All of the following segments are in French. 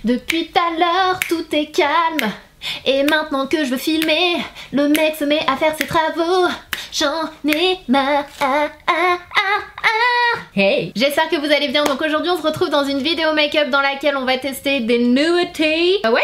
Depuis tout à l'heure, tout est calme. Et maintenant que je veux filmer, le mec se met à faire ses travaux. J'en ai marre. Hey, j'espère que vous allez bien. Donc aujourd'hui on se retrouve dans une vidéo make-up dans laquelle on va tester des nouveautés. Ouais,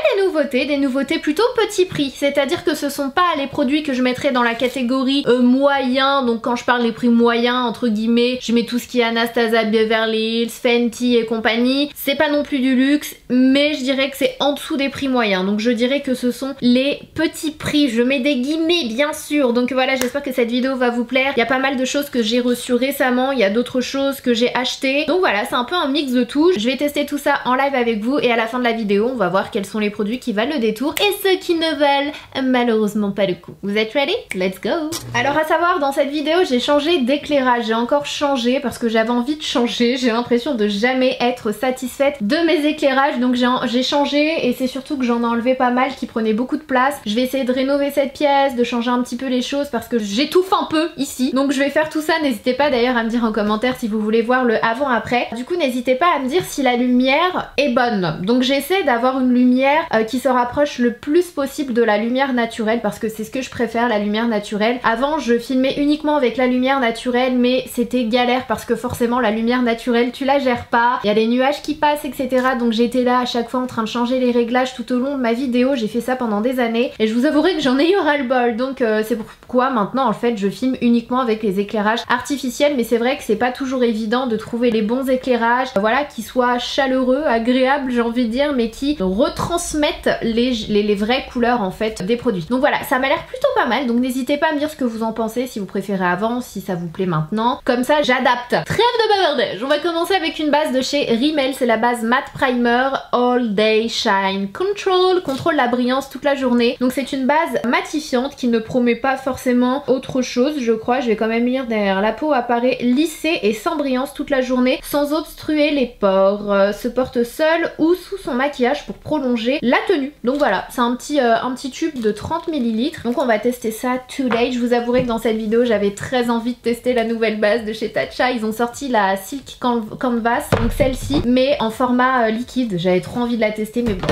des nouveautés plutôt petit prix. C'est-à-dire que ce sont pas les produits que je mettrais dans la catégorie moyen. Donc quand je parle des prix moyens, entre guillemets, je mets tout ce qui est Anastasia, Beverly Hills, Fenty et compagnie. C'est pas non plus du luxe, mais je dirais que c'est en dessous des prix moyens. Donc je dirais que ce sont les petits prix. Je mets des guillemets bien sûr. Donc voilà, j'espère que cette vidéo va vous plaire. Il y a pas mal de choses que j'ai reçues récemment. Il y a d'autres choses que j'ai achetées. Donc voilà, c'est un peu un mix de tout. Je vais tester tout ça en live avec vous et à la fin de la vidéo, on va voir quels sont les produits qui valent le détour et ceux qui ne valent malheureusement pas le coup. Vous êtes ready? Let's go! Alors à savoir, dans cette vidéo, j'ai changé d'éclairage. J'ai encore changé parce que j'avais envie de changer. J'ai l'impression de jamais être satisfaite de mes éclairages. Donc j'ai changé et c'est surtout que j'en ai enlevé pas mal qui prenaient beaucoup de place. Je vais essayer de rénover cette pièce, de changer un petit peu les choses parce que j'étouffe un peu ici. Donc je vais faire tout ça. N'hésitez pas d'ailleurs à me dire en commentaire si vous voulez voir le avant-après. Du coup n'hésitez pas à me dire si la lumière est bonne. Donc j'essaie d'avoir une lumière qui se rapproche le plus possible de la lumière naturelle parce que c'est ce que je préfère, la lumière naturelle. Avant je filmais uniquement avec la lumière naturelle mais c'était galère parce que forcément la lumière naturelle tu la gères pas, il y a les nuages qui passent etc. Donc j'étais là à chaque fois en train de changer les réglages tout au long de ma vidéo. J'ai fait ça pendant des années et je vous avouerai que j'en ai eu ras-le-bol. Donc c'est pourquoi maintenant en fait je filme uniquement avec les éclairages artificiels, mais c'est vrai que c'est pas toujours évident de trouver les bons éclairages, voilà, qui soient chaleureux, agréables j'ai envie de dire, mais qui retransmettent les vraies couleurs en fait des produits. Donc voilà, ça m'a l'air plutôt pas mal, donc n'hésitez pas à me dire ce que vous en pensez, si vous préférez avant, si ça vous plaît maintenant, comme ça j'adapte. Trêve de bavardage, on va commencer avec une base de chez Rimmel, c'est la base Matte Primer All Day Shine Control, contrôle la brillance toute la journée. Donc c'est une base matifiante qui ne promet pas forcément autre chose, je crois, je vais quand même lire derrière. La peau apparaît lissée et sans brillance toute la journée sans obstruer les pores, se porte seule ou sous son maquillage pour prolonger la tenue. Donc voilà, c'est un petit tube de 30 ml. Donc on va tester ça today. Je vous avouerai que dans cette vidéo j'avais très envie de tester la nouvelle base de chez Tatcha. Ils ont sorti la Silk Canvas, donc celle-ci, mais en format liquide. J'avais trop envie de la tester, mais bon,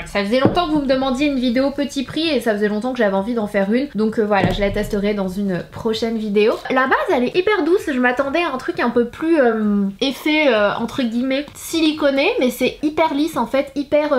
ça faisait longtemps que vous me demandiez une vidéo petit prix et ça faisait longtemps que j'avais envie d'en faire une. Donc voilà, je la testerai dans une prochaine vidéo. La base elle est hyper douce, je m'attendais à un truc un peu plus effet entre guillemets siliconé, mais c'est hyper lisse en fait, hyper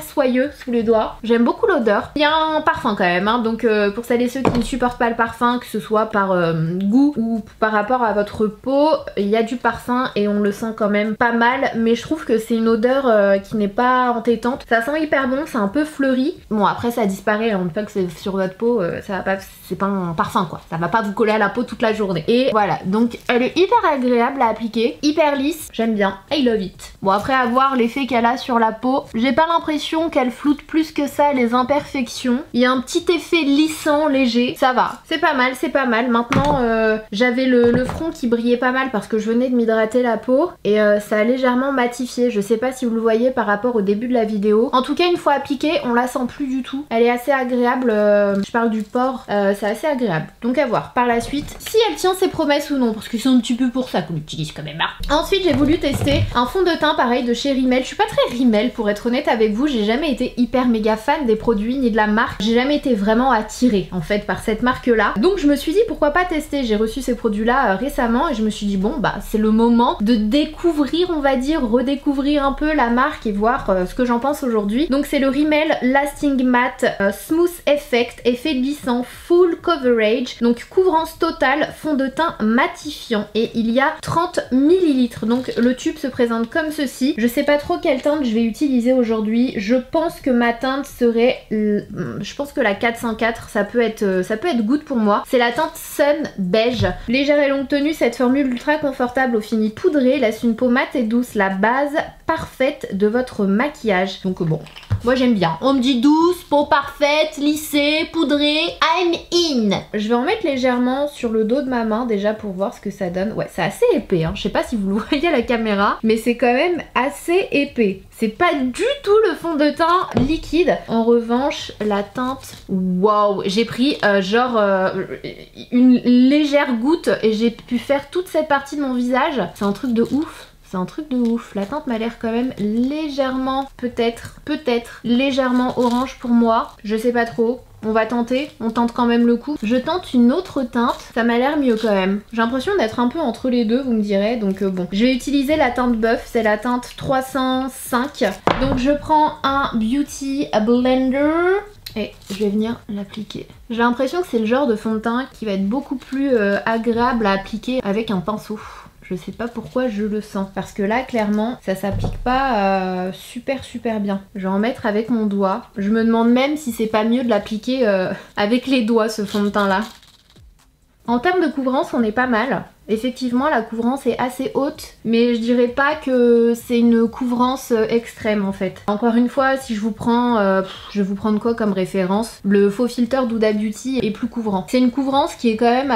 soyeux sous les doigts. J'aime beaucoup l'odeur. Il y a un parfum quand même, hein, donc pour celles et ceux qui ne supportent pas le parfum, que ce soit par goût ou par rapport à votre peau, il y a du parfum et on le sent quand même pas mal, mais je trouve que c'est une odeur qui n'est pas entêtante. Ça sent hyper bon, c'est un peu fleuri. Bon après ça disparaît, une fois que c'est sur votre peau, ça va pas, c'est pas un parfum quoi, ça va pas vous coller à la peau toute la journée. Et voilà, donc elle est hyper agréable à appliquer, hyper lisse, j'aime bien, I love it. Bon après à voir l'effet qu'elle a sur la peau, j'ai pas l'impression qu'elle floute plus que ça les imperfections. Il y a un petit effet lissant léger, ça va, c'est pas mal, c'est pas mal. Maintenant j'avais le front qui brillait pas mal parce que je venais de m'hydrater la peau et ça a légèrement matifié, je sais pas si vous le voyez par rapport au début de la vidéo. En tout cas une fois appliquée on la sent plus du tout, elle est assez agréable, je parle du port, c'est assez agréable. Donc à voir par la suite si elle tient ses promesses ou non, parce que c'est un petit peu pour ça qu'on l'utilise quand même. Ensuite j'ai voulu tester un fond de teint pareil de chez Rimmel. Je suis pas très Rimmel pour être honnête avec vous, j'ai jamais été hyper méga fan des produits ni de la marque, j'ai jamais été vraiment attirée en fait par cette marque là, donc je me suis dit pourquoi pas tester. J'ai reçu ces produits là récemment et je me suis dit bon bah c'est le moment de découvrir, on va dire, redécouvrir un peu la marque et voir ce que j'en pense aujourd'hui. Donc c'est le Rimmel Lasting Matte Smooth Effect, effet lissant full coverage, donc couvrance totale, fond de teint matifiant, et il y a 30 ml. Donc le tube se présente comme ceci. Je sais pas trop quelle teinte je vais utiliser aujourd'hui, je pense que ma teinte serait, je pense que la 404 ça peut être good pour moi. C'est la teinte Sun Beige. Légère et longue tenue, cette formule ultra confortable au fini poudré laisse une peau mate et douce, la base parfaite de votre maquillage. Donc bon, moi j'aime bien. On me dit douce, peau parfaite, lissée, poudrée, I'm in. Je vais en mettre légèrement sur le dos de ma main déjà pour voir ce que ça donne. Ouais, c'est assez épais, hein. Je sais pas si vous le voyez à la caméra, mais c'est quand même assez épais. C'est pas du tout le fond de teint liquide. En revanche, la teinte, waouh, j'ai pris une légère goutte et j'ai pu faire toute cette partie de mon visage. C'est un truc de ouf. C'est un truc de ouf. La teinte m'a l'air quand même légèrement, peut-être légèrement orange pour moi. Je sais pas trop. On va tenter, on tente quand même le coup. Je tente une autre teinte, ça m'a l'air mieux quand même. J'ai l'impression d'être un peu entre les deux, vous me direz, donc bon. Je vais utiliser la teinte Buff, c'est la teinte 305. Donc je prends un Beauty Blender et je vais venir l'appliquer. J'ai l'impression que c'est le genre de fond de teint qui va être beaucoup plus agréable à appliquer avec un pinceau. Je sais pas pourquoi je le sens. Parce que là, clairement, ça s'applique pas super bien. Je vais en mettre avec mon doigt. Je me demande même si c'est pas mieux de l'appliquer avec les doigts, ce fond de teint là. En termes de couvrance, on est pas mal. Effectivement, la couvrance est assez haute, mais je dirais pas que c'est une couvrance extrême en fait. Encore une fois, si je vous prends, je vais vous prendre quoi comme référence? Le faux filter d'Huda Beauty est plus couvrant. C'est une couvrance qui est quand même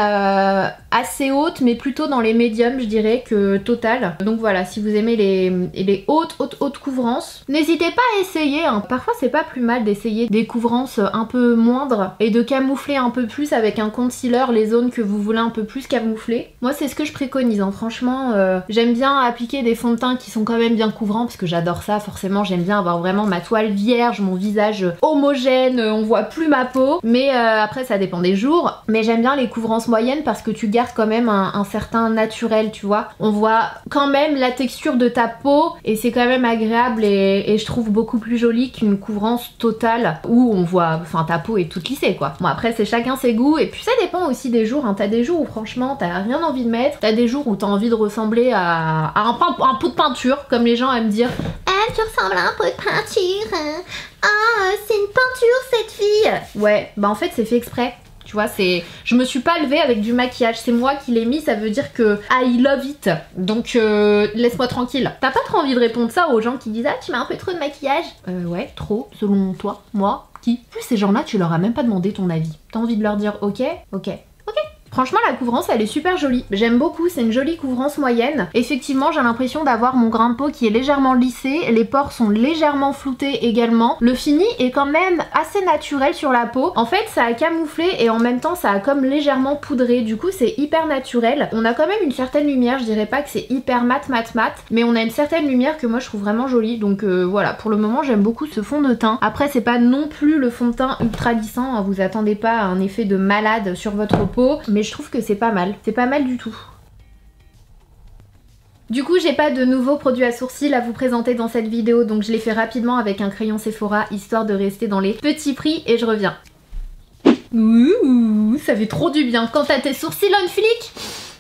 assez haute, mais plutôt dans les médiums, je dirais, que Total. Donc voilà, si vous aimez les hautes couvrances, n'hésitez pas à essayer. Hein. Parfois, c'est pas plus mal d'essayer des couvrances un peu moindres et de camoufler un peu plus avec un concealer les zones que vous voulez un peu plus camoufler. Moi, c'est ce que je préconise, hein. Franchement, j'aime bien appliquer des fonds de teint qui sont quand même bien couvrants parce que j'adore ça, forcément j'aime bien avoir vraiment ma toile vierge, mon visage homogène, on voit plus ma peau, mais après ça dépend des jours, mais j'aime bien les couvrances moyennes parce que tu gardes quand même un certain naturel, tu vois, on voit quand même la texture de ta peau et c'est quand même agréable et je trouve beaucoup plus joli qu'une couvrance totale où on voit, enfin ta peau est toute lissée quoi. Bon après c'est chacun ses goûts et puis ça dépend aussi des jours, hein. T'as des jours où franchement t'as rien envie de mettre, t'as des jours où t'as envie de ressembler à un pot de peinture, comme les gens aiment dire. Ah, tu ressembles à un pot de peinture. Ah, c'est une peinture cette fille. Ouais, bah en fait c'est fait exprès. Tu vois, c'est... Je me suis pas levée avec du maquillage, c'est moi qui l'ai mis, ça veut dire que I love it. Donc laisse-moi tranquille. T'as pas trop envie de répondre ça aux gens qui disent ah tu mets un peu trop de maquillage? Ouais, trop, selon toi, moi, qui? Plus ces gens-là, tu leur as même pas demandé ton avis. T'as envie de leur dire ok. Franchement la couvrance elle est super jolie, j'aime beaucoup, c'est une jolie couvrance moyenne. Effectivement j'ai l'impression d'avoir mon grain de peau qui est légèrement lissé, les pores sont légèrement floutés également. Le fini est quand même assez naturel sur la peau. En fait ça a camouflé et en même temps ça a comme légèrement poudré, du coup c'est hyper naturel. On a quand même une certaine lumière, je dirais pas que c'est hyper mat, mais on a une certaine lumière que moi je trouve vraiment jolie. Donc voilà, pour le moment j'aime beaucoup ce fond de teint. Après c'est pas non plus le fond de teint ultra lissant, hein, vous attendez pas à un effet de malade sur votre peau, mais je trouve que c'est pas mal du tout. Du coup j'ai pas de nouveaux produits à sourcils à vous présenter dans cette vidéo, donc je l'ai fait rapidement avec un crayon Sephora histoire de rester dans les petits prix et je reviens. Ouh, ça fait trop du bien quand t'as tes sourcils on flic,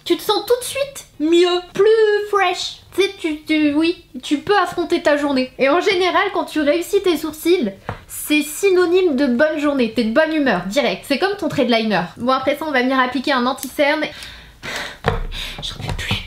tu te sens tout de suite mieux, plus fresh. Tu sais, oui, tu peux affronter ta journée. Et en général, quand tu réussis tes sourcils, c'est synonyme de bonne journée, t'es de bonne humeur, direct. C'est comme ton trait de liner. Bon, après ça, on va venir appliquer un anti-cerne.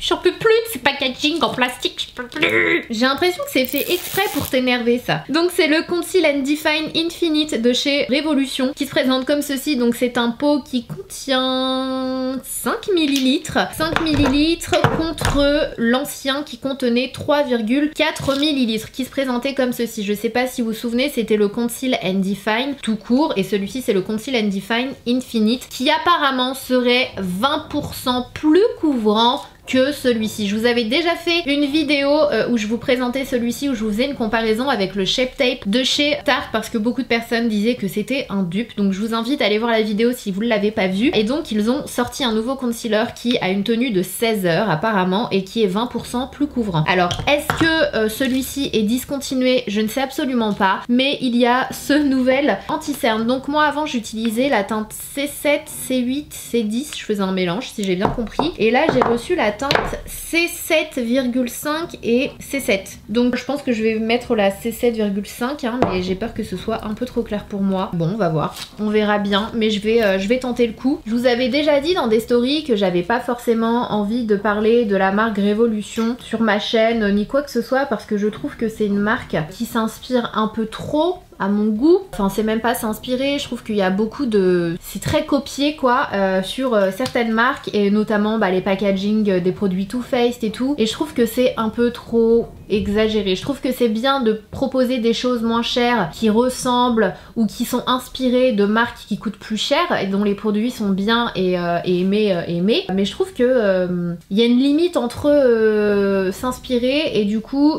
J'en peux plus de ces packaging en plastique, j'en peux plus. J'ai l'impression que c'est fait exprès pour t'énerver ça. Donc c'est le Conceal and Define Infinite de chez Révolution qui se présente comme ceci. Donc c'est un pot qui contient 5 ml. 5 ml contre l'ancien qui contenait 3,4 ml qui se présentait comme ceci. Je sais pas si vous vous souvenez, c'était le Conceal and Define tout court et celui-ci c'est le Conceal and Define Infinite qui apparemment serait 20% plus couvrant que celui-ci. Je vous avais déjà fait une vidéo où je vous présentais celui-ci, où je vous faisais une comparaison avec le Shape Tape de chez Tarte parce que beaucoup de personnes disaient que c'était un dupe. Donc je vous invite à aller voir la vidéo si vous ne l'avez pas vue. Et donc ils ont sorti un nouveau concealer qui a une tenue de 16 heures apparemment et qui est 20% plus couvrant. Alors est-ce que celui-ci est discontinué? Je ne sais absolument pas. Mais il y a ce nouvel anti-cerne. Donc moi avant j'utilisais la teinte C7, C8, C10. Je faisais un mélange si j'ai bien compris. Et là j'ai reçu la teinte C7,5 et C7. Donc je pense que je vais mettre la C7,5 hein, mais j'ai peur que ce soit un peu trop clair pour moi. Bon on va voir, on verra bien, mais je vais tenter le coup. Je vous avais déjà dit dans des stories que j'avais pas forcément envie de parler de la marque Révolution sur ma chaîne ni quoi que ce soit parce que je trouve que c'est une marque qui s'inspire un peu trop à mon goût. Enfin c'est même pas s'inspirer, je trouve qu'il y a beaucoup de... c'est très copié quoi sur certaines marques et notamment les packaging des produits Too Faced et tout. Et je trouve que c'est un peu trop exagéré. Je trouve que c'est bien de proposer des choses moins chères qui ressemblent ou qui sont inspirées de marques qui coûtent plus cher et dont les produits sont bien et aimés. Mais je trouve que il y a une limite entre s'inspirer et du coup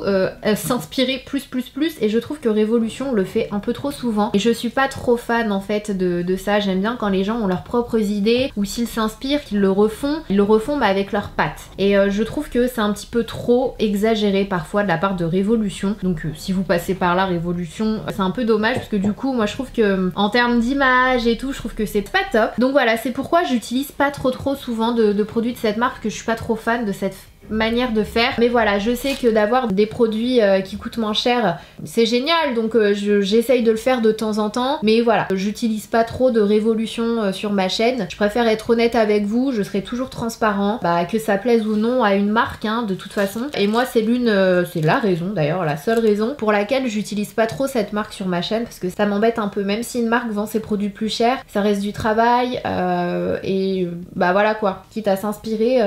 s'inspirer plus et je trouve que Révolution le fait un peu trop souvent et je suis pas trop fan en fait de ça. J'aime bien quand les gens ont leurs propres idées ou s'ils s'inspirent qu'ils le refont, mais avec leurs pattes. Et je trouve que c'est un petit peu trop exagéré parfois de la part de Révolution. Donc si vous passez par là, Révolution, c'est un peu dommage parce que du coup moi je trouve que en termes d'image et tout, je trouve que c'est pas top. Donc voilà, c'est pourquoi j'utilise pas trop souvent de produits de cette marque, que je suis pas trop fan de cette manière de faire. Mais voilà, je sais que d'avoir des produits qui coûtent moins cher, c'est génial, donc j'essaye de le faire de temps en temps. Mais voilà, j'utilise pas trop de Révolution sur ma chaîne. Je préfère être honnête avec vous, je serai toujours transparent, que ça plaise ou non à une marque, hein, de toute façon. Et moi c'est c'est la raison d'ailleurs, la seule raison pour laquelle j'utilise pas trop cette marque sur ma chaîne, parce que ça m'embête un peu. Même si une marque vend ses produits plus chers, ça reste du travail et voilà quoi, quitte à s'inspirer,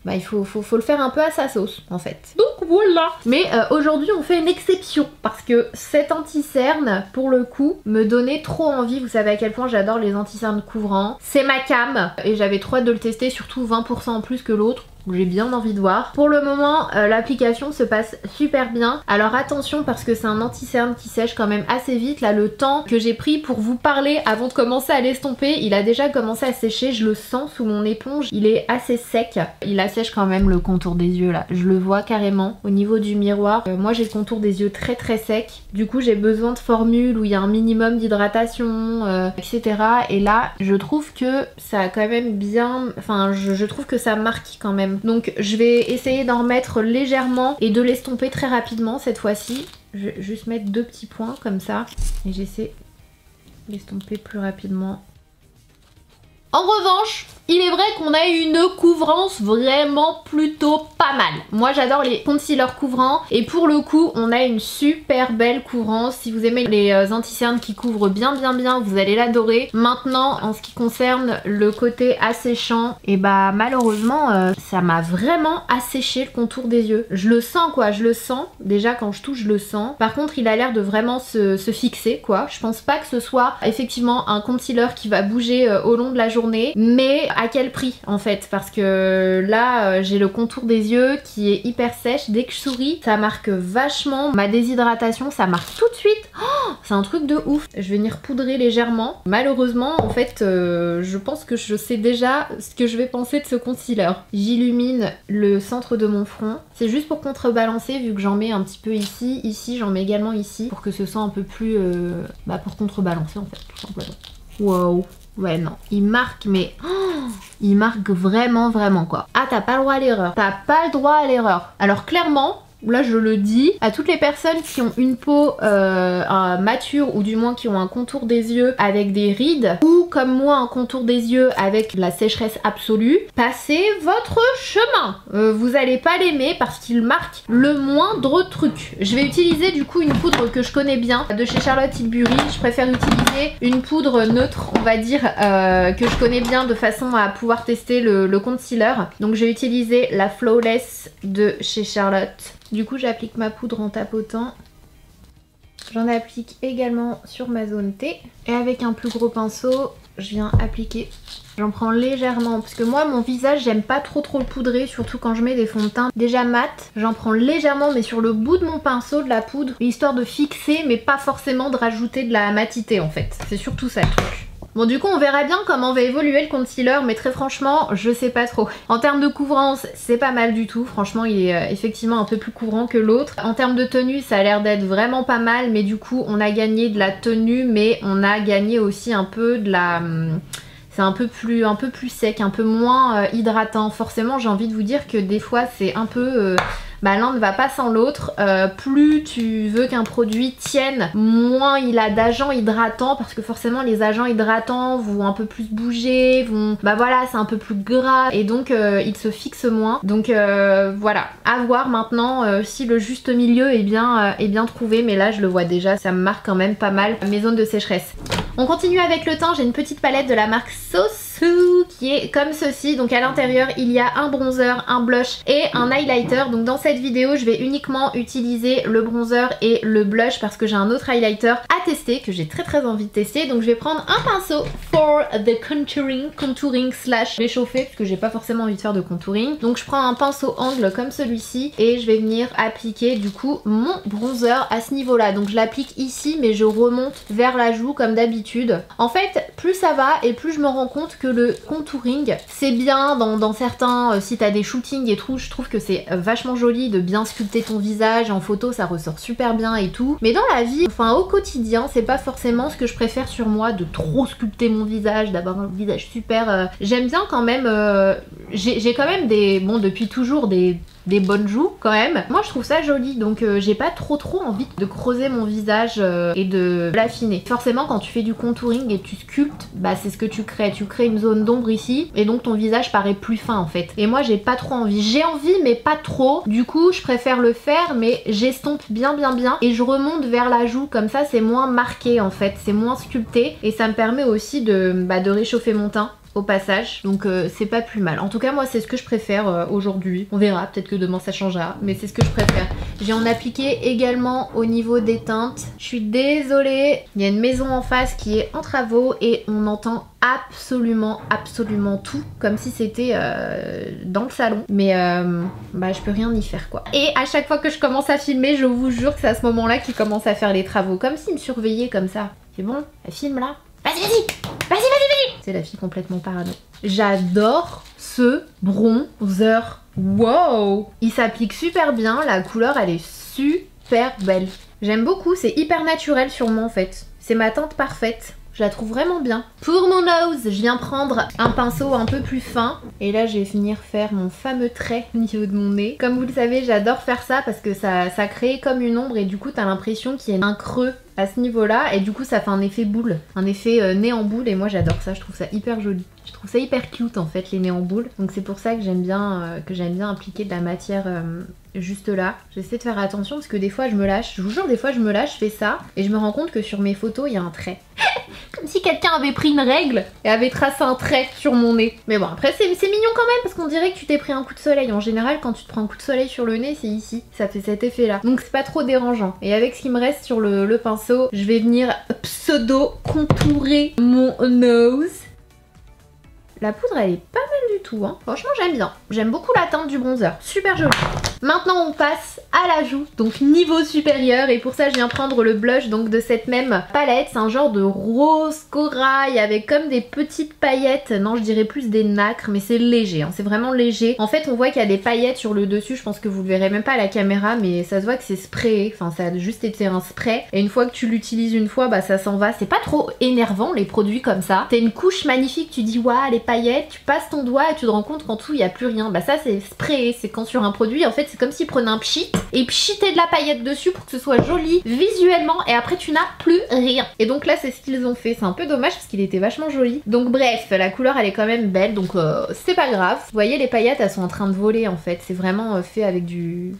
il faut le faire un peu à sa sauce en fait. Donc voilà. Mais aujourd'hui on fait une exception parce que cet anti-cerne pour le coup me donnait trop envie. Vous savez à quel point j'adore les anti-cernes couvrants. C'est ma cam et j'avais trop hâte de le tester, surtout 20% en plus que l'autre. J'ai bien envie de voir. Pour le moment, l'application se passe super bien. Alors attention parce que c'est un anti-cerne qui sèche quand même assez vite. Là, le temps que j'ai pris pour vous parler avant de commencer à l'estomper, il a déjà commencé à sécher. Je le sens sous mon éponge. Il est assez sec. Il assèche quand même le contour des yeux là. Je le vois carrément au niveau du miroir. Moi, j'ai le contour des yeux très sec. Du coup, j'ai besoin de formules où il y a un minimum d'hydratation, etc. Et là, je trouve que ça a quand même bien... Enfin, je trouve que ça marque quand même. Donc je vais essayer d'en remettre légèrement et de l'estomper très rapidement cette fois-ci. Je vais juste mettre 2 petits points comme ça et j'essaie d'estomper plus rapidement. En revanche, il est vrai qu'on a une couvrance vraiment plutôt pas mal. Moi j'adore les concealers couvrants et pour le coup on a une super belle couvrance. Si vous aimez les anti-cernes qui couvrent bien, vous allez l'adorer. Maintenant en ce qui concerne le côté asséchant, et malheureusement ça m'a vraiment asséché le contour des yeux. Je le sens quoi, je le sens. Déjà quand je touche je le sens. Par contre il a l'air de vraiment se fixer quoi. Je pense pas que ce soit effectivement un concealer qui va bouger au long de la journée, mais à quel prix en fait, parce que là j'ai le contour des yeux qui est hyper sèche. Dès que je souris ça marque vachement ma déshydratation, ça marque tout de suite. Oh, c'est un truc de ouf. Je vais venir poudrer légèrement. Malheureusement en fait je pense que je sais déjà ce que je vais penser de ce concealer. J'illumine le centre de mon front, c'est juste pour contrebalancer vu que j'en mets un petit peu ici j'en mets également ici pour que ce soit un peu plus pour contrebalancer en fait tout simplement. Wow. Ouais non, il marque mais il marque vraiment quoi. Ah t'as pas le droit à l'erreur, t'as pas le droit à l'erreur. Alors clairement, là je le dis à toutes les personnes qui ont une peau mature ou du moins qui ont un contour des yeux avec des rides ou comme moi un contour des yeux avec la sécheresse absolue, passez votre chemin. Vous allez pas l'aimer parce qu'il marque le moindre truc. Je vais utiliser du coup une poudre que je connais bien de chez Charlotte Tilbury. Je préfère utiliser une poudre neutre on va dire que je connais bien de façon à pouvoir tester le concealer. Donc je vais utiliser la Flawless de chez Charlotte. Du coup j'applique ma poudre en tapotant. J'en applique également sur ma zone T. Et avec un plus gros pinceau, je viens appliquer. J'en prends légèrement parce que moi mon visage j'aime pas trop le poudrer, surtout quand je mets des fonds de teint déjà mat. J'en prends légèrement mais sur le bout de mon pinceau de la poudre, histoire de fixer mais pas forcément de rajouter de la matité en fait. C'est surtout ça le truc. Bon du coup on verra bien comment va évoluer le concealer, mais très franchement je sais pas trop. En termes de couvrance c'est pas mal du tout, franchement il est effectivement un peu plus couvrant que l'autre. En termes de tenue ça a l'air d'être vraiment pas mal, mais du coup on a gagné de la tenue mais on a gagné aussi un peu de la... C'est un peu plus sec, un peu moins hydratant. Forcément j'ai envie de vous dire que des fois c'est un peu... l'un ne va pas sans l'autre. Plus tu veux qu'un produit tienne, moins il a d'agents hydratants, parce que forcément les agents hydratants vont un peu plus bouger, vont... voilà, c'est un peu plus gras et donc il se fixe moins. Donc voilà, à voir maintenant si le juste milieu est bien trouvé, mais là je le vois déjà, ça me marque quand même pas mal mes zones de sécheresse. On continue avec le teint, j'ai une petite palette de la marque Sosu qui est comme ceci. Donc à l'intérieur il y a un bronzer, un blush et un highlighter. Donc dans cette vidéo je vais uniquement utiliser le bronzer et le blush parce que j'ai un autre highlighter à tester que j'ai très envie de tester. Donc je vais prendre un pinceau for the contouring slash réchauffer parce que j'ai pas forcément envie de faire de contouring. Donc je prends un pinceau angle comme celui-ci et je vais venir appliquer du coup mon bronzer à ce niveau là. Donc je l'applique ici mais je remonte vers la joue comme d'habitude. En fait plus ça va et plus je me rends compte que le contouring c'est bien dans certains, si t'as des shootings et tout, je trouve que c'est vachement joli de bien sculpter ton visage. En photo ça ressort super bien et tout, mais dans la vie, enfin au quotidien, c'est pas forcément ce que je préfère sur moi, de trop sculpter mon visage, d'avoir un visage super... J'aime bien quand même, j'ai quand même depuis toujours des bonnes joues quand même. Moi je trouve ça joli, donc j'ai pas trop envie de creuser mon visage et de l'affiner. Forcément quand tu fais du contouring et tu sculptes, bah c'est ce que tu crées une zone d'ombre ici et donc ton visage paraît plus fin en fait. Et moi j'ai pas trop envie, j'ai envie mais pas trop, du coup je préfère le faire mais j'estompe bien et je remonte vers la joue, comme ça c'est moins marqué en fait, c'est moins sculpté et ça me permet aussi de réchauffer mon teint au passage, donc c'est pas plus mal. En tout cas moi c'est ce que je préfère aujourd'hui, on verra, peut-être que demain ça changera, mais c'est ce que je préfère. J'ai en appliqué également au niveau des teintes. Je suis désolée, il y a une maison en face qui est en travaux et on entend absolument tout, comme si c'était dans le salon, mais je peux rien y faire quoi. Et à chaque fois que je commence à filmer, je vous jure que c'est à ce moment là qu'ils commencent à faire les travaux, comme s'ils me surveillaient comme ça. C'est bon, elle filme là. Vas-y. C'est la fille complètement parano. J'adore ce bronzer. Wow, il s'applique super bien, la couleur elle est super belle. J'aime beaucoup, c'est hyper naturel sur moi en fait. C'est ma teinte parfaite. Je la trouve vraiment bien. Pour mon nose, je viens prendre un pinceau un peu plus fin. Et là, je vais venir faire mon fameux trait au niveau de mon nez. Comme vous le savez, j'adore faire ça parce que ça crée comme une ombre et du coup, t'as l'impression qu'il y a un creux à ce niveau-là. Et du coup, ça fait un effet boule, un effet nez en boule. Et moi, j'adore ça, je trouve ça hyper joli. Je trouve ça hyper cute en fait, les nez en boule. Donc c'est pour ça que j'aime bien appliquer de la matière juste là. J'essaie de faire attention parce que des fois, je me lâche. Je vous jure, des fois, je me lâche, je fais ça. Et je me rends compte que sur mes photos, il y a un trait. Comme si quelqu'un avait pris une règle et avait tracé un trait sur mon nez. Mais bon, après c'est mignon quand même parce qu'on dirait que tu t'es pris un coup de soleil. En général, quand tu te prends un coup de soleil sur le nez, c'est ici. Ça fait cet effet là. Donc c'est pas trop dérangeant. Et avec ce qui me reste sur le pinceau, je vais venir pseudo contourer mon nose. La poudre elle est pas mal du tout hein. Franchement j'aime bien. J'aime beaucoup la teinte du bronzer. Super jolie. Maintenant on passe à la joue, donc niveau supérieur, et pour ça je viens prendre le blush donc de cette même palette. C'est un genre de rose corail avec comme des petites paillettes, non je dirais plus des nacres, mais c'est léger, hein. C'est vraiment léger. En fait on voit qu'il y a des paillettes sur le dessus, je pense que vous le verrez même pas à la caméra, mais ça se voit que c'est sprayé, enfin ça a juste été un spray. Et une fois que tu l'utilises une fois, bah ça s'en va. C'est pas trop énervant les produits comme ça. T'as une couche magnifique, tu dis waouh les paillettes, tu passes ton doigt et tu te rends compte qu'en tout il n'y a plus rien. Bah ça c'est sprayé, c'est quand sur un produit en fait c'est comme s'il prenait un pchit et pchitait de la paillette dessus pour que ce soit joli visuellement et après tu n'as plus rien. Et donc là c'est ce qu'ils ont fait, c'est un peu dommage parce qu'il était vachement joli. Donc bref, la couleur elle est quand même belle donc c'est pas grave. Vous voyez les paillettes elles sont en train de voler en fait, c'est vraiment fait avec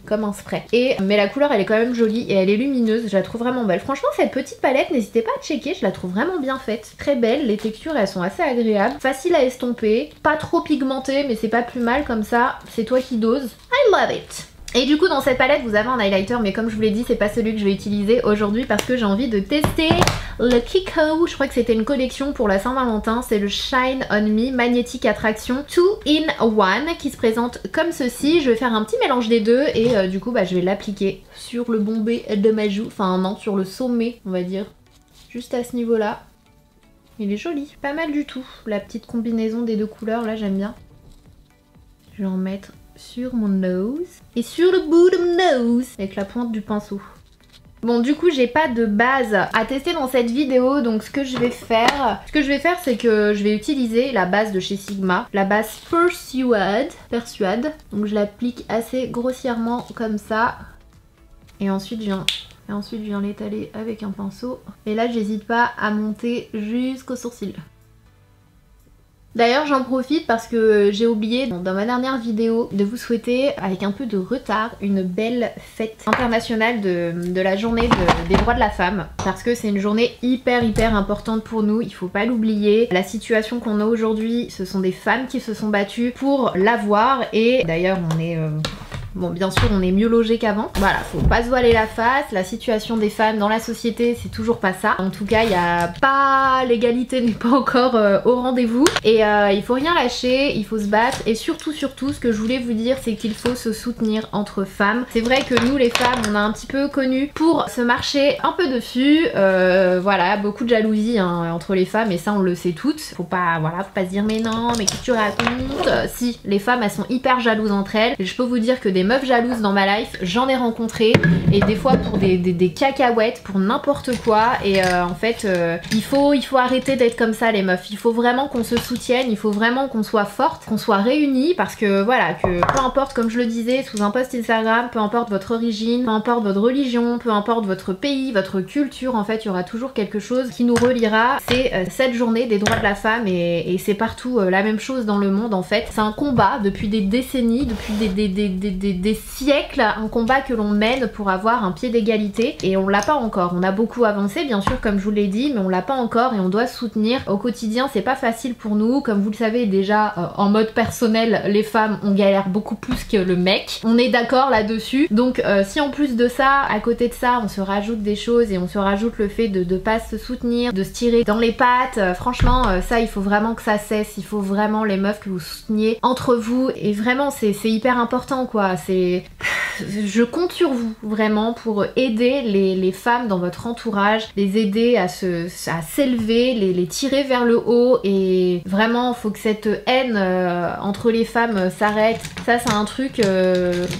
comme un spray. Mais la couleur elle est quand même jolie et elle est lumineuse, je la trouve vraiment belle. Franchement cette petite palette n'hésitez pas à checker, je la trouve vraiment bien faite. Très belle, les textures elles sont assez agréables, facile à estomper, pas trop pigmentée mais c'est pas plus mal comme ça, c'est toi qui doses. I love it. Et du coup dans cette palette vous avez un highlighter mais comme je vous l'ai dit c'est pas celui que je vais utiliser aujourd'hui parce que j'ai envie de tester le Kiko. Je crois que c'était une collection pour la Saint-Valentin, c'est le Shine On Me Magnetic Attraction 2-in-1 qui se présente comme ceci. Je vais faire un petit mélange des deux et du coup je vais l'appliquer sur le bombé de ma joue, enfin non sur le sommet on va dire, juste à ce niveau là. Il est joli, pas mal du tout, la petite combinaison des deux couleurs là j'aime bien. Je vais en mettre sur mon nose et sur le bout de mon nose avec la pointe du pinceau. Bon du coup j'ai pas de base à tester dans cette vidéo donc ce que je vais faire c'est que je vais utiliser la base de chez Sigma, la base Persuade. Donc je l'applique assez grossièrement comme ça et ensuite je viens l'étaler avec un pinceau et là j'hésite pas à monter jusqu'au sourcil. D'ailleurs j'en profite parce que j'ai oublié dans ma dernière vidéo de vous souhaiter avec un peu de retard une belle fête internationale de la journée des droits de la femme, parce que c'est une journée hyper importante pour nous, il faut pas l'oublier. La situation qu'on a aujourd'hui, ce sont des femmes qui se sont battues pour l'avoir, et d'ailleurs on est... Bon, bien sûr, on est mieux logé qu'avant. Voilà, faut pas se voiler la face. La situation des femmes dans la société, c'est toujours pas ça. En tout cas, il y a pas... l'égalité n'est pas encore au rendez-vous. Et il faut rien lâcher, il faut se battre. Et surtout, ce que je voulais vous dire, c'est qu'il faut se soutenir entre femmes. C'est vrai que nous, les femmes, on a un petit peu connu pour se marcher un peu dessus. Voilà, beaucoup de jalousie hein, entre les femmes, et ça, on le sait toutes. Faut pas, voilà, faut pas se dire mais non, mais qu'est-ce que tu racontes? Si, les femmes, elles sont hyper jalouses entre elles. Et je peux vous dire que des meufs jalouses dans ma life, j'en ai rencontré, et des fois pour des cacahuètes, pour n'importe quoi. Et en fait il faut arrêter d'être comme ça les meufs, il faut vraiment qu'on se soutienne, il faut vraiment qu'on soit forte, qu'on soit réunies, parce que voilà, que peu importe, comme je le disais sous un post Instagram, peu importe votre origine, peu importe votre religion, peu importe votre pays, votre culture, en fait il y aura toujours quelque chose qui nous reliera. C'est cette journée des droits de la femme, et c'est partout la même chose dans le monde en fait. C'est un combat depuis des décennies, depuis des siècles, un combat que l'on mène pour avoir un pied d'égalité, et on l'a pas encore. On a beaucoup avancé bien sûr comme je vous l'ai dit, mais on l'a pas encore, et on doit se soutenir au quotidien. C'est pas facile pour nous, comme vous le savez déjà, en mode personnel les femmes on galère beaucoup plus que le mec, on est d'accord là-dessus. Donc si en plus de ça, à côté de ça, on se rajoute des choses, et on se rajoute le fait de pas se soutenir, de se tirer dans les pattes, franchement ça il faut vraiment que ça cesse. Il faut vraiment les meufs que vous souteniez entre vous, et vraiment c'est hyper important quoi. Je compte sur vous vraiment pour aider les femmes dans votre entourage, les aider à s'élever, les tirer vers le haut, et vraiment faut que cette haine entre les femmes s'arrête. Ça c'est un truc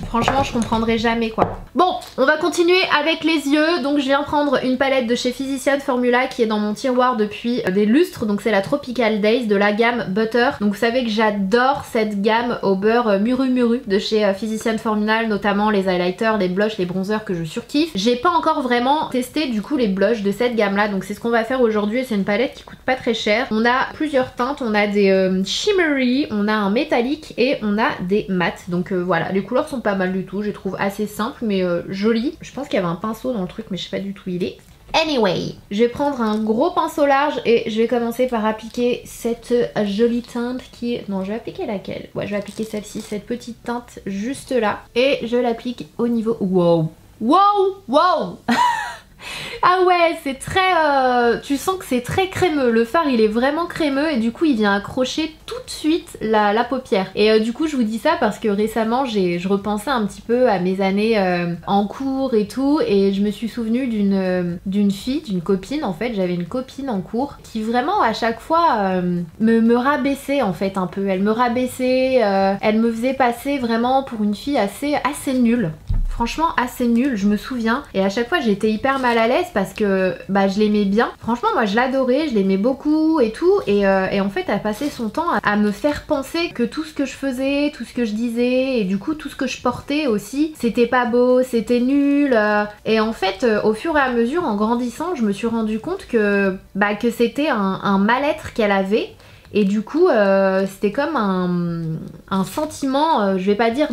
franchement je comprendrai jamais quoi. Bon, on va continuer avec les yeux. Donc je viens prendre une palette de chez Physicians Formula qui est dans mon tiroir depuis des lustres, donc c'est la Tropical Days de la gamme Butter. Donc vous savez que j'adore cette gamme au beurre Muru Muru de chez Physicians Formula, notamment les highlighters, les blushs, les bronzers que je surkiffe. J'ai pas encore vraiment testé du coup les blushs de cette gamme là, donc c'est ce qu'on va faire aujourd'hui. C'est une palette qui coûte pas très cher. On a plusieurs teintes, on a des shimmery, on a un métallique et on a des mat. Donc voilà, les couleurs sont pas mal du tout, je les trouve assez simples mais jolies. Je pense qu'il y avait un pinceau dans le truc mais je sais pas du tout où il est. Anyway, je vais prendre un gros pinceau large et je vais commencer par appliquer cette jolie teinte qui est... Non, je vais appliquer laquelle? Ouais, je vais appliquer celle-ci, cette petite teinte juste là. Et je l'applique au niveau... Wow! Wow! Wow! Ah ouais, c'est très... tu sens que c'est très crémeux. Le fard il est vraiment crémeux, et du coup il vient accrocher tout de suite la paupière. Et du coup je vous dis ça parce que récemment je repensais un petit peu à mes années en cours et tout, et je me suis souvenue d'une fille, d'une copine en fait. J'avais une copine en cours qui vraiment à chaque fois me rabaissait en fait un peu. Elle me rabaissait, elle me faisait passer vraiment pour une fille assez nulle. Franchement assez nulle, je me souviens, et à chaque fois j'étais hyper mal à l'aise parce que bah je l'aimais bien. Franchement moi je l'adorais, je l'aimais beaucoup et tout, et en fait elle passait son temps à me faire penser que tout ce que je faisais, tout ce que je disais, et du coup tout ce que je portais aussi, c'était pas beau, c'était nul, et en fait au fur et à mesure en grandissant je me suis rendu compte que c'était un mal-être qu'elle avait. Et du coup c'était comme un sentiment, je vais pas dire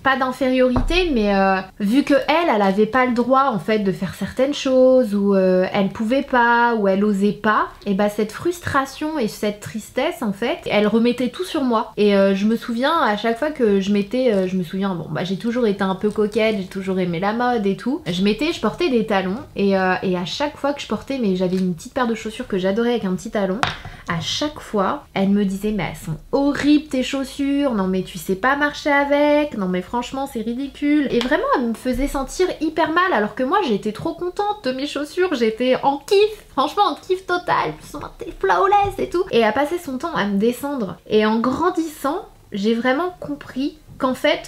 pas d'infériorité, mais vu que elle avait pas le droit en fait de faire certaines choses, ou elle pouvait pas, ou elle osait pas, et bah cette frustration et cette tristesse en fait, elle remettait tout sur moi. Et je me souviens à chaque fois que je me souviens, bon bah j'ai toujours été un peu coquette, j'ai toujours aimé la mode et tout, je portais des talons, et à chaque fois que je portais, mais j'avais une petite paire de chaussures que j'adorais avec un petit talon, à chaque fois elle me disait mais elles sont horribles tes chaussures, non mais tu sais pas marcher avec, non mais franchement c'est ridicule. Et vraiment elle me faisait sentir hyper mal, alors que moi j'étais trop contente de mes chaussures, j'étais en kiff, franchement en kiff total, puis c'était flawless et tout. Et elle passait son temps à me descendre. Et en grandissant j'ai vraiment compris qu'en fait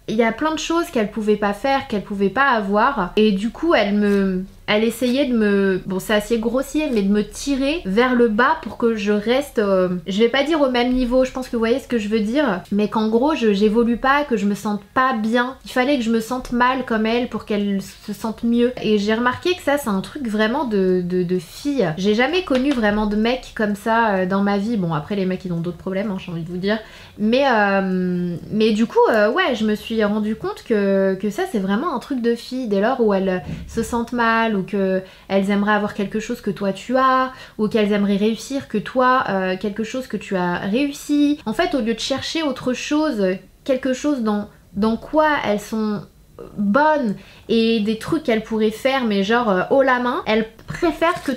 il y a plein de choses qu'elle pouvait pas faire, qu'elle pouvait pas avoir, et du coup elle me elle essayait de me... Bon c'est assez grossier mais de me tirer vers le bas pour que je reste... je vais pas dire au même niveau, je pense que vous voyez ce que je veux dire, mais qu'en gros j'évolue pas, que je me sente pas bien. Il fallait que je me sente mal comme elle pour qu'elle se sente mieux. Et j'ai remarqué que ça c'est un truc vraiment de fille. J'ai jamais connu vraiment de mecs comme ça dans ma vie. Bon après les mecs ils ont d'autres problèmes hein, j'ai envie de vous dire. Mais du coup ouais je me suis rendu compte que ça c'est vraiment un truc de fille. Dès lors où elles se sentent mal ou qu'elles aimeraient avoir quelque chose que toi tu as, ou qu'elles aimeraient réussir que toi quelque chose que tu as réussi. En fait au lieu de chercher autre chose, quelque chose dans quoi elles sont bonnes et des trucs qu'elles pourraient faire mais genre haut la main, elles préfèrent que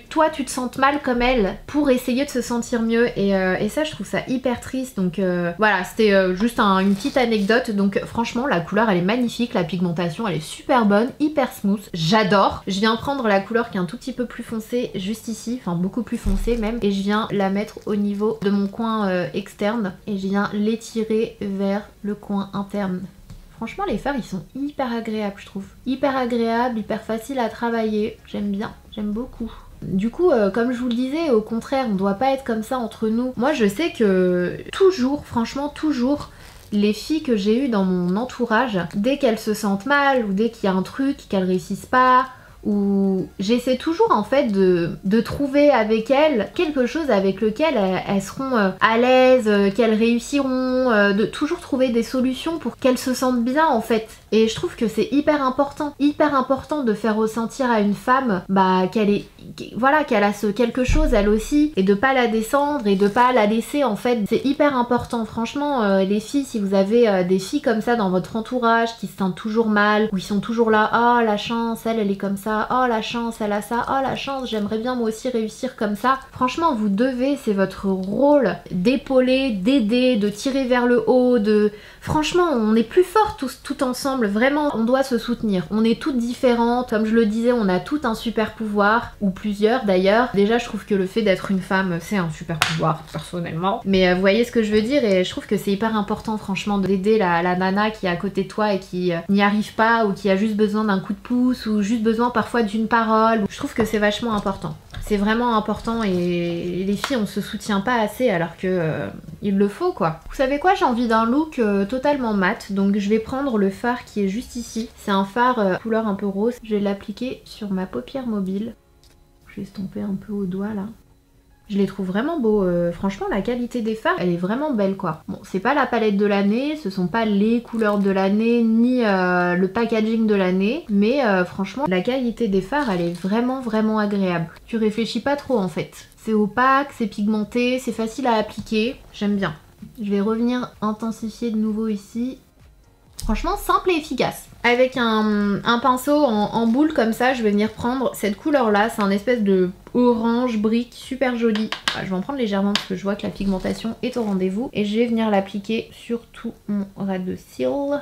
toi tu te sentes mal comme elle pour essayer de se sentir mieux et ça je trouve ça hyper triste. Donc voilà c'était juste une petite anecdote. Donc franchement la couleur elle est magnifique, la pigmentation elle est super bonne, hyper smooth, j'adore. Je viens prendre la couleur qui est un tout petit peu plus foncée juste ici, enfin beaucoup plus foncée même, et je viens la mettre au niveau de mon coin externe et je viens l'étirer vers le coin interne. Franchement les fards ils sont hyper agréables je trouve. Hyper agréables, hyper faciles à travailler. J'aime bien, j'aime beaucoup. Du coup comme je vous le disais, au contraire on doit pas être comme ça entre nous. Moi je sais que toujours, franchement toujours, les filles que j'ai eues dans mon entourage, dès qu'elles se sentent mal ou dès qu'il y a un truc qu'elles réussissent pas, où j'essaie toujours en fait de trouver avec elles quelque chose avec lequel elles seront à l'aise, qu'elles réussiront, de toujours trouver des solutions pour qu'elles se sentent bien en fait. Et je trouve que c'est hyper important de faire ressentir à une femme qu'elle est, voilà, qu'elle a ce quelque chose elle aussi, et de pas la descendre et de pas la laisser en fait. C'est hyper important franchement les filles, si vous avez des filles comme ça dans votre entourage qui se sentent toujours mal, ou ils sont toujours là, oh la chance elle est comme ça, oh la chance elle a ça, oh la chance j'aimerais bien moi aussi réussir comme ça. Franchement vous devez, c'est votre rôle d'épauler, d'aider, de tirer vers le haut, franchement on est plus forts tous tout ensemble, vraiment on doit se soutenir. On est toutes différentes, comme je le disais on a toutes un super pouvoir, ou plusieurs d'ailleurs. Déjà je trouve que le fait d'être une femme c'est un super pouvoir personnellement, mais vous voyez ce que je veux dire, et je trouve que c'est hyper important franchement d'aider la nana qui est à côté de toi et qui n'y arrive pas, ou qui a juste besoin d'un coup de pouce, ou juste besoin parfois d'une parole. Je trouve que c'est vachement important. C'est vraiment important, et les filles on se soutient pas assez alors que il le faut quoi. Vous savez quoi, j'ai envie d'un look totalement mat, donc je vais prendre le fard qui est juste ici. C'est un fard couleur un peu rose. Je vais l'appliquer sur ma paupière mobile. Je vais estomper un peu au doigt là. Je les trouve vraiment beaux, franchement la qualité des fards elle est vraiment belle quoi. Bon c'est pas la palette de l'année, ce sont pas les couleurs de l'année, ni le packaging de l'année, mais franchement la qualité des fards elle est vraiment agréable. Tu réfléchis pas trop en fait. C'est opaque, c'est pigmenté, c'est facile à appliquer, j'aime bien. Je vais revenir intensifier de nouveau ici. Franchement simple et efficace. Avec un pinceau en boule comme ça, je vais venir prendre cette couleur là, c'est un espèce de orange brique super joli. Enfin, je vais en prendre légèrement parce que je vois que la pigmentation est au rendez-vous, et je vais venir l'appliquer sur tout mon ras de cils.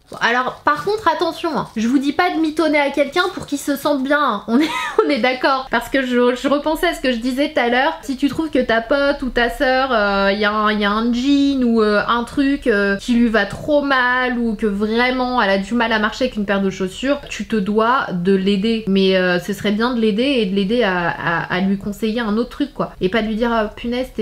Bon, alors par contre attention, hein, je vous dis pas de mitonner à quelqu'un pour qu'il se sente bien, hein. On est d'accord, parce que je repensais à ce que je disais tout à l'heure. Si tu trouves que ta pote ou ta soeur y a un jean ou un truc qui lui va trop mal, ou que vraiment elle a du mal à marcher avec une paire de chaussures, tu te dois de l'aider, mais ce serait bien de l'aider, et de l'aider à lui conseiller un autre truc quoi, et pas de lui dire oh, punaise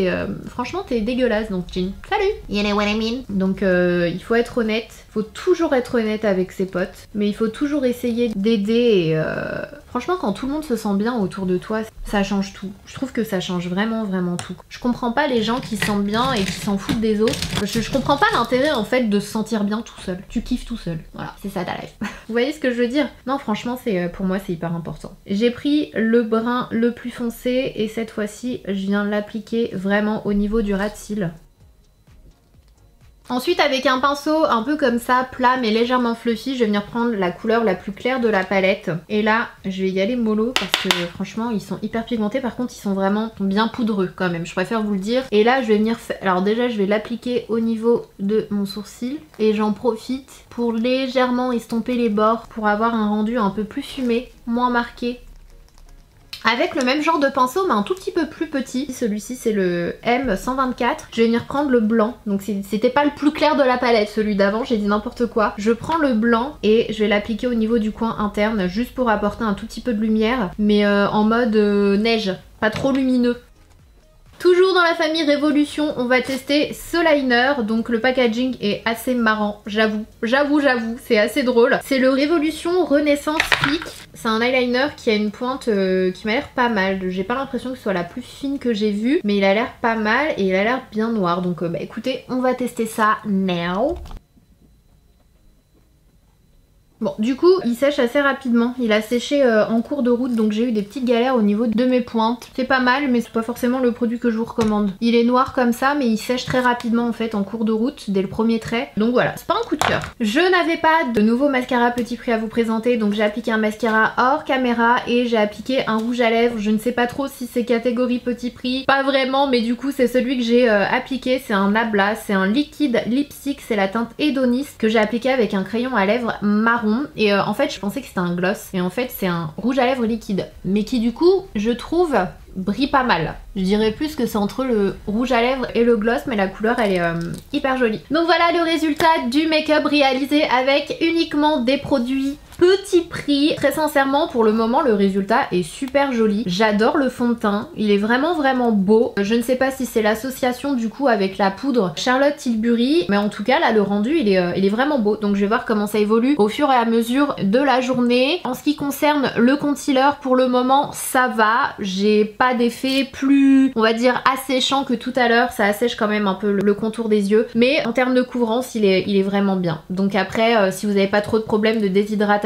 franchement t'es dégueulasse donc jean, salut, you know what I mean. Donc il faut être honnête, faut toujours être honnête avec ses potes, mais il faut toujours essayer d'aider, et franchement quand tout le monde se sent bien autour de toi, ça change tout. Je trouve que ça change vraiment tout. Je comprends pas les gens qui se sentent bien et qui s'en foutent des autres. Je comprends pas l'intérêt en fait de se sentir bien tout seul. Tu kiffes tout seul. Voilà, c'est ça ta life. Vous voyez ce que je veux dire? Non franchement pour moi c'est hyper important. J'ai pris le brun le plus foncé, et cette fois-ci je viens l'appliquer vraiment au niveau du ras de cils. Ensuite avec un pinceau un peu comme ça, plat mais légèrement fluffy, je vais venir prendre la couleur la plus claire de la palette. Et là je vais y aller mollo parce que franchement ils sont hyper pigmentés, par contre ils sont vraiment bien poudreux quand même, je préfère vous le dire. Et là je vais venir faire... Alors déjà je vais l'appliquer au niveau de mon sourcil, et j'en profite pour légèrement estomper les bords pour avoir un rendu un peu plus fumé, moins marqué. avec le même genre de pinceau mais un tout petit peu plus petit. Celui-ci c'est le M124. Je vais venir prendre le blanc, donc c'était pas le plus clair de la palette celui d'avant, j'ai dit n'importe quoi. Je prends le blanc et je vais l'appliquer au niveau du coin interne juste pour apporter un tout petit peu de lumière, mais en mode neige, pas trop lumineux. Toujours dans la famille Révolution, on va tester ce liner. Donc le packaging est assez marrant, j'avoue, c'est assez drôle. C'est le Révolution Renaissance Peak. C'est un eyeliner qui a une pointe qui m'a l'air pas mal. J'ai pas l'impression que ce soit la plus fine que j'ai vue, mais il a l'air pas mal et il a l'air bien noir. Donc bah écoutez, on va tester ça now. Bon, du coup, il sèche assez rapidement. Il a séché en cours de route, donc j'ai eu des petites galères au niveau de mes pointes. C'est pas mal, mais c'est pas forcément le produit que je vous recommande. Il est noir comme ça, mais il sèche très rapidement en fait en cours de route, dès le premier trait. Donc voilà, c'est pas un coup de cœur. Je n'avais pas de nouveau mascara petit prix à vous présenter, donc j'ai appliqué un mascara hors caméra et j'ai appliqué un rouge à lèvres. Je ne sais pas trop si c'est catégorie petit prix, pas vraiment, mais du coup c'est celui que j'ai appliqué. C'est un Nabla, c'est un liquide lipstick, c'est la teinte Hédonis que j'ai appliqué avec un crayon à lèvres marron. Et en fait je pensais que c'était un gloss et en fait c'est un rouge à lèvres liquide, mais qui du coup je trouve brille pas mal. Je dirais plus que c'est entre le rouge à lèvres et le gloss, mais la couleur elle est hyper jolie. Donc voilà le résultat du make-up réalisé avec uniquement des produits petit prix. Très sincèrement pour le moment le résultat est super joli. J'adore le fond de teint, il est vraiment beau. Je ne sais pas si c'est l'association du coup avec la poudre Charlotte Tilbury, mais en tout cas là le rendu il est vraiment beau. Donc je vais voir comment ça évolue au fur et à mesure de la journée. En ce qui concerne le concealer, pour le moment ça va, j'ai pas d'effet plus on va dire asséchant que tout à l'heure, ça assèche quand même un peu le contour des yeux, mais en termes de couvrance il est vraiment bien. Donc après si vous n'avez pas trop de problèmes de déshydratation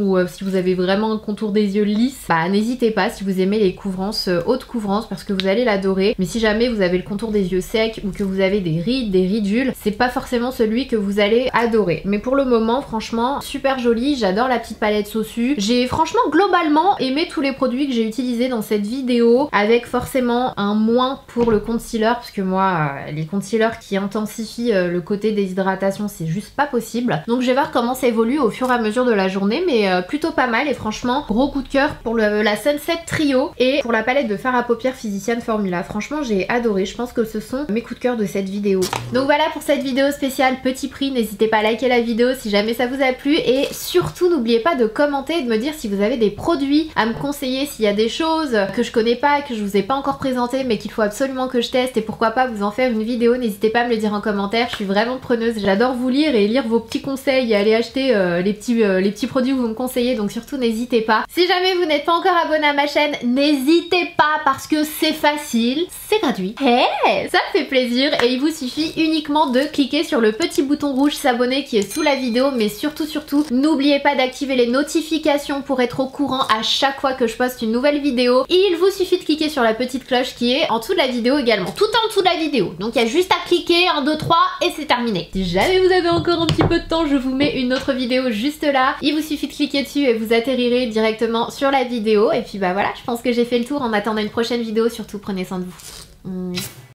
ou si vous avez vraiment un contour des yeux lisse, bah n'hésitez pas si vous aimez les couvrances haute couvrance, parce que vous allez l'adorer. Mais si jamais vous avez le contour des yeux secs ou que vous avez des rides, des ridules, c'est pas forcément celui que vous allez adorer. Mais pour le moment franchement super joli, j'adore la petite palette Sossu. J'ai franchement globalement aimé tous les produits que j'ai utilisés dans cette vidéo, avec forcément un moins pour le concealer, parce que moi les concealers qui intensifient le côté déshydratation c'est juste pas possible. Donc je vais voir comment ça évolue au fur et à mesure de la journée, mais plutôt pas mal. Et franchement gros coup de cœur pour la Sunset Trio et pour la palette de fard à paupières Physician Formula. Franchement j'ai adoré, je pense que ce sont mes coups de cœur de cette vidéo. Donc voilà pour cette vidéo spéciale petit prix. N'hésitez pas à liker la vidéo si jamais ça vous a plu, et surtout n'oubliez pas de commenter et de me dire si vous avez des produits à me conseiller, s'il y a des choses que je connais pas, que je vous ai pas encore présentées mais qu'il faut absolument que je teste, et pourquoi pas vous en faire une vidéo. N'hésitez pas à me le dire en commentaire, je suis vraiment preneuse. J'adore vous lire et lire vos petits conseils et aller acheter les petits produits que vous me conseillez, donc surtout n'hésitez pas. Si jamais vous n'êtes pas encore abonné à ma chaîne, n'hésitez pas parce que c'est facile, c'est gratuit. Hey, ça me fait plaisir et il vous suffit uniquement de cliquer sur le petit bouton rouge s'abonner qui est sous la vidéo, mais surtout n'oubliez pas d'activer les notifications pour être au courant à chaque fois que je poste une nouvelle vidéo. Il vous suffit de cliquer sur la petite cloche qui est en dessous de la vidéo également, tout en dessous de la vidéo. Donc il y a juste à cliquer, 1, 2, 3 et c'est terminé. Si jamais vous avez encore un petit peu de temps, je vous mets une autre vidéo juste là. Il vous suffit de cliquer dessus et vous atterrirez directement sur la vidéo. Et puis bah voilà, je pense que j'ai fait le tour. En attendant une prochaine vidéo, surtout prenez soin de vous.